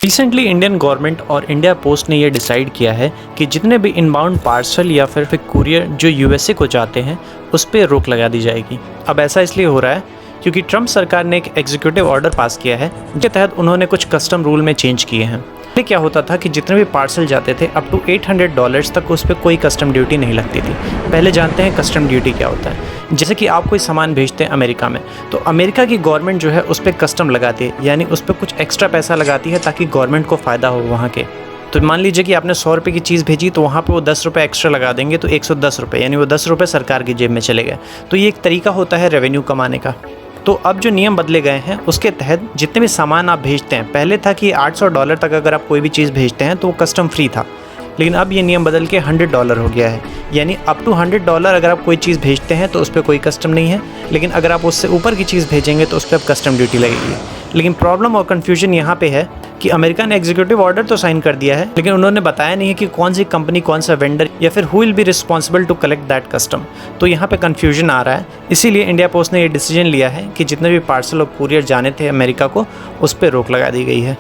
Recently Indian government और India post ने यह डिसाइड किया है कि जितने भी इनबाउंड पार्सल या फिर कुरियर जो यूएसए को जाते हैं उस पर रोक लगा दी जाएगी। अब ऐसा इसलिए हो रहा है क्योंकि ट्रंप सरकार ने एक एग्जीक्यूटिव ऑर्डर पास किया है जिसके तहत उन्होंने कुछ कस्टम रूल में चेंज किए हैं। पहले क्या होता था कि जितने भी पार्सल जाते थे अप टू $800 तक उस पर कोई कस्टम ड्यूटी नहीं लगती थी। पहले जानते हैं कस्टम ड्यूटी क्या होता है। जैसे कि आप कोई सामान भेजते हैं अमेरिका में, तो अमेरिका की गवर्नमेंट जो है उस पर कस्टम लगाती है, यानी उस पर कुछ एक्स्ट्रा पैसा लगाती है ताकि गवर्नमेंट को फ़ायदा हो वहाँ के। तो मान लीजिए कि आपने 100 रुपये की चीज़ भेजी तो वहाँ पे वो 10 रुपये एक्स्ट्रा लगा देंगे, तो 110 रुपये, यानी वो 10 रुपये सरकार की जेब में चले गए। तो ये एक तरीका होता है रेवेन्यू कमाने का। तो अब जो नियम बदले गए हैं उसके तहत जितने भी सामान आप भेजते हैं, पहले था कि $800 तक अगर आप कोई भी चीज़ भेजते हैं तो वो कस्टम फ्री था, लेकिन अब ये नियम बदल के $100 हो गया है। यानी अप टू $100 अगर आप कोई चीज़ भेजते हैं तो उस पर कोई कस्टम नहीं है, लेकिन अगर आप उससे ऊपर की चीज़ भेजेंगे तो उस पर अब कस्टम ड्यूटी लगेगी। लेकिन प्रॉब्लम और कन्फ्यूजन यहाँ पे है कि अमेरिका ने एग्जीक्यूटिव ऑर्डर तो साइन कर दिया है, लेकिन उन्होंने बताया नहीं है कि कौन सी कंपनी, कौन सा वेंडर या फिर who will be responsible to collect that custom. तो यहाँ पे कन्फ्यूजन आ रहा है। इसीलिए इंडिया पोस्ट ने ये डिसीजन लिया है कि जितने भी पार्सल और कुरियर जाने थे अमेरिका को, उस पर रोक लगा दी गई है।